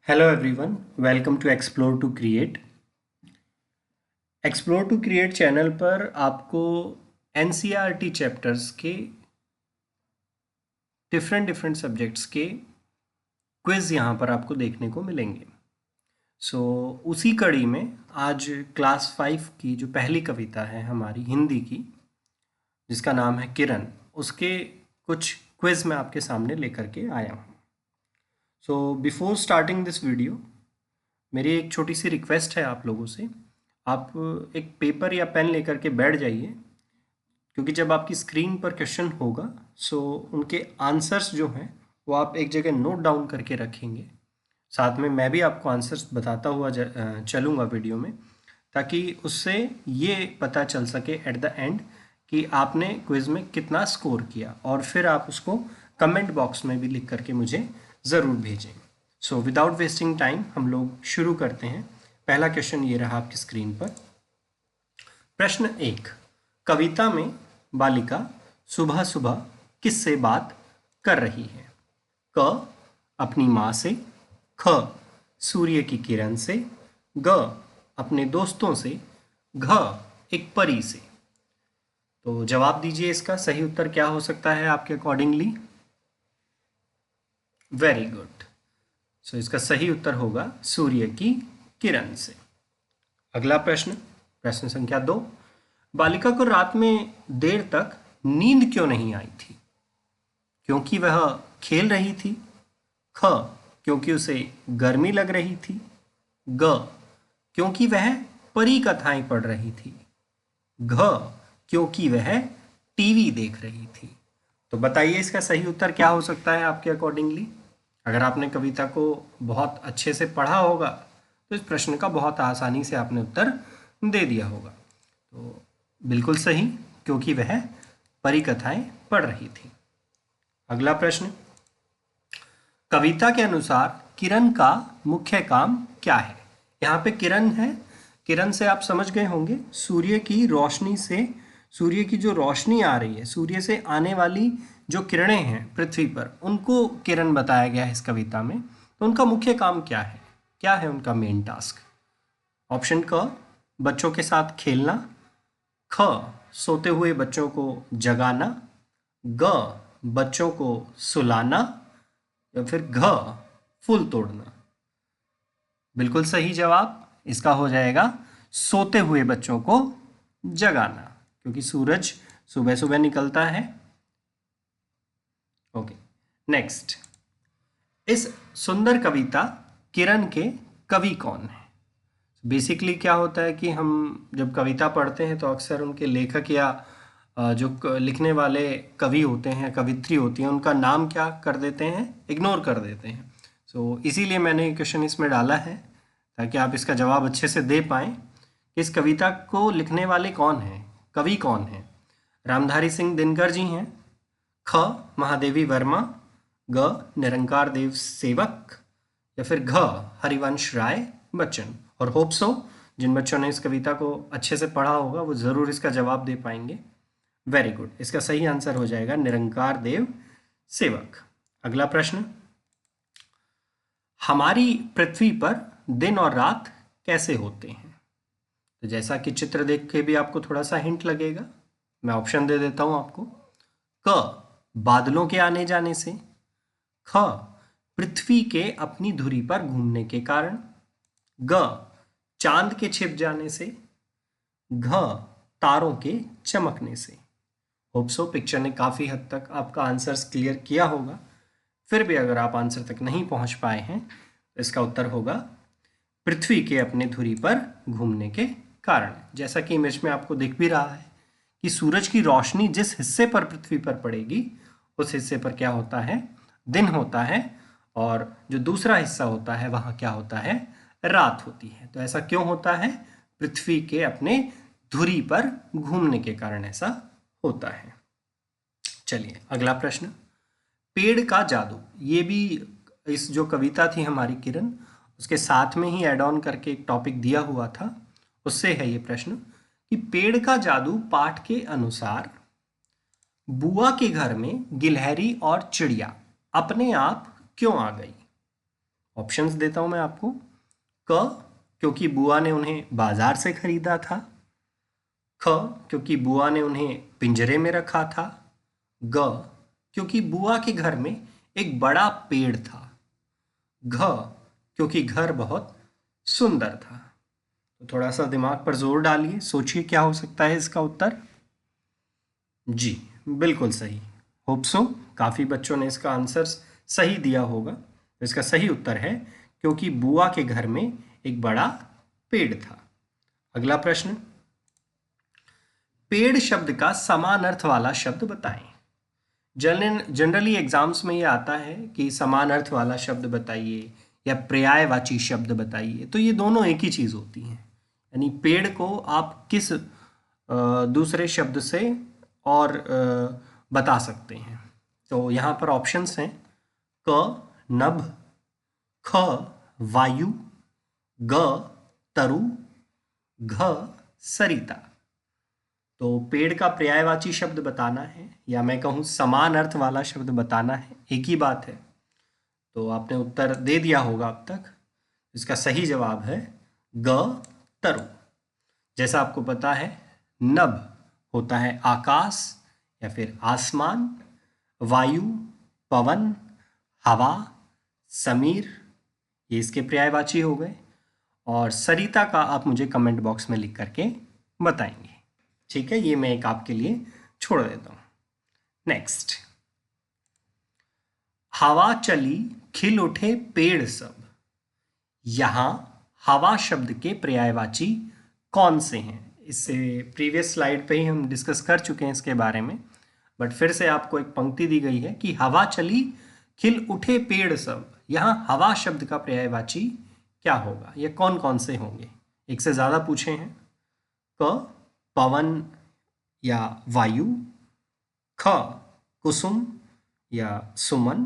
Hello everyone, welcome to Explore to Create। Explore to Create channel पर आपको NCERT chapters के different subjects के quiz यहाँ पर आपको देखने को मिलेंगे। उसी कड़ी में आज क्लास 5 की जो पहली कविता है हमारी हिंदी की, जिसका नाम है किरण, उसके कुछ क्विज मैं आपके सामने लेकर के आया हूँ। बिफोर स्टार्टिंग दिस वीडियो, मेरी एक छोटी सी रिक्वेस्ट है आप लोगों से। आप एक पेपर या पेन लेकर के बैठ जाइए, क्योंकि जब आपकी स्क्रीन पर क्वेश्चन होगा उनके आंसर्स जो हैं वो आप एक जगह नोट डाउन करके रखेंगे। साथ में मैं भी आपको आंसर्स बताता हुआ चलूँगा वीडियो में, ताकि उससे ये पता चल सके एट द एंड कि आपने क्विज में कितना स्कोर किया, और फिर आप उसको कमेंट बॉक्स में भी लिख करके मुझे ज़रूर भेजें। विदाउट वेस्टिंग टाइम हम लोग शुरू करते हैं। पहला क्वेश्चन ये रहा आपकी स्क्रीन पर। प्रश्न 1, कविता में बालिका सुबह सुबह किससे बात कर रही है? क, अपनी माँ से, ख, सूर्य की किरण से, ग, अपने दोस्तों से, घ, एक परी से। तो जवाब दीजिए, इसका सही उत्तर क्या हो सकता है आपके अकॉर्डिंगली? Very good. इसका सही उत्तर होगा सूर्य की किरण से। अगला प्रश्न, प्रश्न संख्या 2, बालिका को रात में देर तक नींद क्यों नहीं आई थी? क्योंकि वह खेल रही थी, ख, क्योंकि उसे गर्मी लग रही थी, ग, क्योंकि वह परी कथाएं पढ़ रही थी, घ, क्योंकि वह टीवी देख रही थी। तो बताइए, इसका सही उत्तर क्या हो सकता है आपके अकॉर्डिंगली? अगर आपने कविता को बहुत अच्छे से पढ़ा होगा तो इस प्रश्न का बहुत आसानी से आपने उत्तर दे दिया होगा। तो बिल्कुल सही, क्योंकि वह परी कथाएं पढ़ रही थी। अगला प्रश्न, कविता के अनुसार किरण का मुख्य काम क्या है? यहाँ पे किरण है, किरण से आप समझ गए होंगे सूर्य की रोशनी से, सूर्य की जो रोशनी आ रही है, सूर्य से आने वाली जो किरणें हैं पृथ्वी पर, उनको किरण बताया गया है इस कविता में। तो उनका मुख्य काम क्या है? क्या है उनका मेन टास्क? ऑप्शन क, बच्चों के साथ खेलना, ख, सोते हुए बच्चों को जगाना, ग, बच्चों को सुलाना, या फिर घ, फूल तोड़ना। बिल्कुल सही जवाब इसका हो जाएगा सोते हुए बच्चों को जगाना, क्योंकि सूरज सुबह सुबह निकलता है। ओके, नेक्स्ट, इस सुंदर कविता किरण के कवि कौन है? बेसिकली क्या होता है कि हम जब कविता पढ़ते हैं तो अक्सर उनके लेखक या जो लिखने वाले कवि होते हैं, कवित्री होती हैं, उनका नाम क्या कर देते हैं? इग्नोर कर देते हैं। इसीलिए मैंने ये क्वेश्चन इसमें डाला है, ताकि आप इसका जवाब अच्छे से दे पाएँ कि इस कविता को लिखने वाले कौन हैं, कवि कौन हैं। रामधारी सिंह दिनकर जी हैं, ख, महादेवी वर्मा, ग, निरंकार देव सेवक, या फिर घ, हरिवंश राय बच्चन। और होप सो जिन बच्चों ने इस कविता को अच्छे से पढ़ा होगा वो ज़रूर इसका जवाब दे पाएंगे। वेरी गुड, इसका सही आंसर हो जाएगा निरंकार देव सेवक। अगला प्रश्न, हमारी पृथ्वी पर दिन और रात कैसे होते हैं? तो जैसा कि चित्र देख के भी आपको थोड़ा सा हिंट लगेगा, मैं ऑप्शन दे देता हूं आपको। क, बादलों के आने जाने से, ख, पृथ्वी के अपनी धुरी पर घूमने के कारण, ग, चांद के छिप जाने से, घ, तारों के चमकने से। होप सो पिक्चर ने काफी हद तक आपका आंसर्स क्लियर किया होगा। फिर भी अगर आप आंसर तक नहीं पहुंच पाए हैं तो इसका उत्तर होगा पृथ्वी के अपने धुरी पर घूमने के कारण। जैसा कि इमेज में आपको दिख भी रहा है कि सूरज की रोशनी जिस हिस्से पर पृथ्वी पर पड़ेगी उस हिस्से पर क्या होता है? दिन होता है, और जो दूसरा हिस्सा होता है वहां क्या होता है? रात होती है। तो ऐसा क्यों होता है? पृथ्वी के अपने धुरी पर घूमने के कारण ऐसा होता है। चलिए अगला प्रश्न, पेड़ का जादू, ये भी इस जो कविता थी हमारी किरण, उसके साथ में ही ऐड ऑन करके एक टॉपिक दिया हुआ था, उससे है ये प्रश्न कि पेड़ का जादू पाठ के अनुसार बुआ के घर में गिलहरी और चिड़िया अपने आप क्यों आ गई? ऑप्शंस देता हूं मैं आपको। क, क्योंकि बुआ ने उन्हें बाजार से खरीदा था। ख, क्योंकि बुआ ने उन्हें पिंजरे में रखा था। ग, क्योंकि बुआ के घर में एक बड़ा पेड़ था। घ, क्योंकि घर बहुत सुंदर था। तो थोड़ा सा दिमाग पर जोर डालिए, सोचिए क्या हो सकता है इसका उत्तर। जी बिल्कुल सही। होप सो काफी बच्चों ने इसका आंसर सही दिया होगा। तो इसका सही उत्तर है क्योंकि बुआ के घर में एक बड़ा पेड़ था। अगला प्रश्न, पेड़ शब्द का समान अर्थ वाला शब्द बताएं। जनरली एग्जाम्स में ये आता है कि समान अर्थ वाला शब्द बताइए या पर्यायवाची शब्द बताइए, तो ये दोनों एक ही चीज होती हैं। यानी पेड़ को आप किस दूसरे शब्द से और बता सकते हैं। तो यहाँ पर ऑप्शंस हैं क नभ, ख वायु, ग तरु, घ सरिता। तो पेड़ का पर्यायवाची शब्द बताना है या मैं कहूँ समान अर्थ वाला शब्द बताना है, एक ही बात है। तो आपने उत्तर दे दिया होगा अब तक। इसका सही जवाब है ग तरु। जैसा आपको पता है, नभ होता है आकाश या फिर आसमान, वायु पवन, हवा, समीर, ये इसके पर्यायवाची हो गए, और सरिता का आप मुझे कमेंट बॉक्स में लिख करके बताएंगे। ठीक है, ये मैं एक आपके लिए छोड़ देता हूं। नेक्स्ट, हवा चली खिल उठे पेड़ सब। यहां हवा शब्द के पर्यायवाची कौन से हैं? इससे प्रीवियस स्लाइड पे ही हम डिस्कस कर चुके हैं इसके बारे में, बट फिर से आपको एक पंक्ति दी गई है कि हवा चली खिल उठे पेड़ सब। यहां हवा शब्द का पर्यायवाची क्या होगा? ये कौन कौन से होंगे? एक से ज्यादा पूछे हैं। क पवन या वायु, ख कुसुम या सुमन,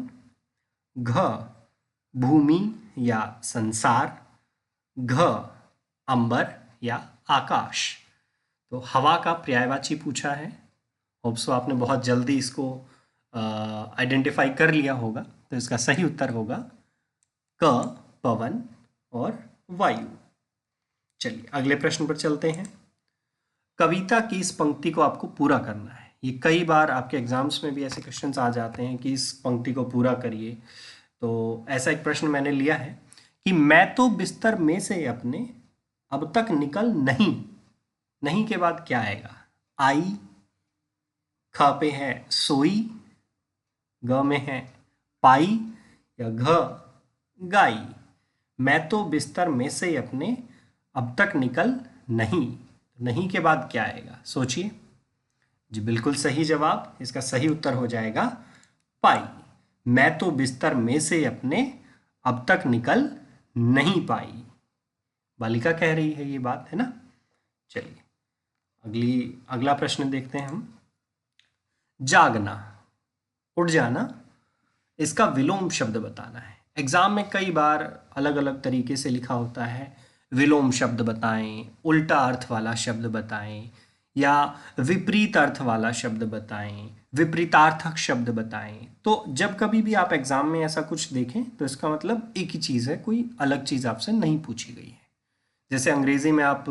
घ भूमि या संसार, घ अंबर या आकाश। तो हवा का पर्यायवाची पूछा है। होप सो आपने बहुत जल्दी इसको आइडेंटिफाई कर लिया होगा। तो इसका सही उत्तर होगा क पवन और वायु। चलिए अगले प्रश्न पर चलते हैं। कविता की इस पंक्ति को आपको पूरा करना है। ये कई बार आपके एग्जाम्स में भी ऐसे क्वेश्चंस आ जाते हैं कि इस पंक्ति को पूरा करिए। तो ऐसा एक प्रश्न मैंने लिया है कि मैं तो बिस्तर में से अपने अब तक निकल नहीं। नहीं के बाद क्या आएगा? आई, ख पे है सोई, ग में है पाई या घ गाई। मैं तो बिस्तर में से अपने अब तक निकल नहीं। नहीं के बाद क्या आएगा? सोचिए। जी बिल्कुल सही जवाब। इसका सही उत्तर हो जाएगा पाई। मैं तो बिस्तर में से अपने अब तक निकल नहीं पाई। बालिका कह रही है ये बात, है ना। चलिए अगला प्रश्न देखते हैं हम। जागना, उठ जाना, इसका विलोम शब्द बताना है। एग्जाम में कई बार अलग अलग तरीके से लिखा होता है। विलोम शब्द बताएं, उल्टा अर्थ वाला शब्द बताएं, या विपरीत अर्थ वाला शब्द बताएं, विपरीतार्थक शब्द बताएं। तो जब कभी भी आप एग्जाम में ऐसा कुछ देखें तो इसका मतलब एक ही चीज़ है, कोई अलग चीज़ आपसे नहीं पूछी गई है। जैसे अंग्रेजी में आप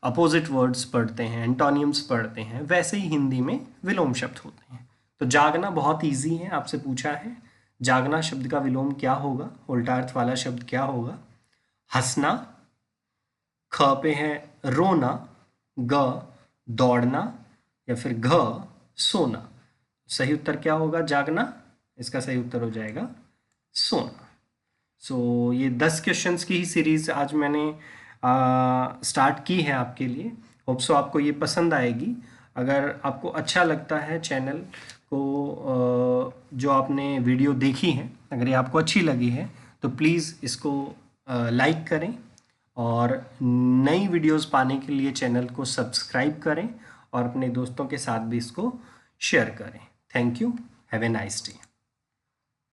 अपोजिट वर्ड्स पढ़ते हैं, एंटोनियम्स पढ़ते हैं, वैसे ही हिंदी में विलोम शब्द होते हैं। तो जागना बहुत इजी है, आपसे पूछा है जागना शब्द का विलोम क्या होगा, उल्टा अर्थ वाला शब्द क्या होगा? हंसना, ख पे है रोना, ग दौड़ना या फिर घ सोना। सही उत्तर क्या होगा? जागना। इसका सही उत्तर हो जाएगा सोना। सो ये 10 क्वेश्चंस की ही सीरीज आज मैंने स्टार्ट की है आपके लिए। होप सो आपको ये पसंद आएगी। अगर आपको अच्छा लगता है चैनल को, जो आपने वीडियो देखी है, अगर ये आपको अच्छी लगी है तो प्लीज़ इसको लाइक करें और नई वीडियोस पाने के लिए चैनल को सब्सक्राइब करें और अपने दोस्तों के साथ भी इसको शेयर करें। Thank you. Have a nice day.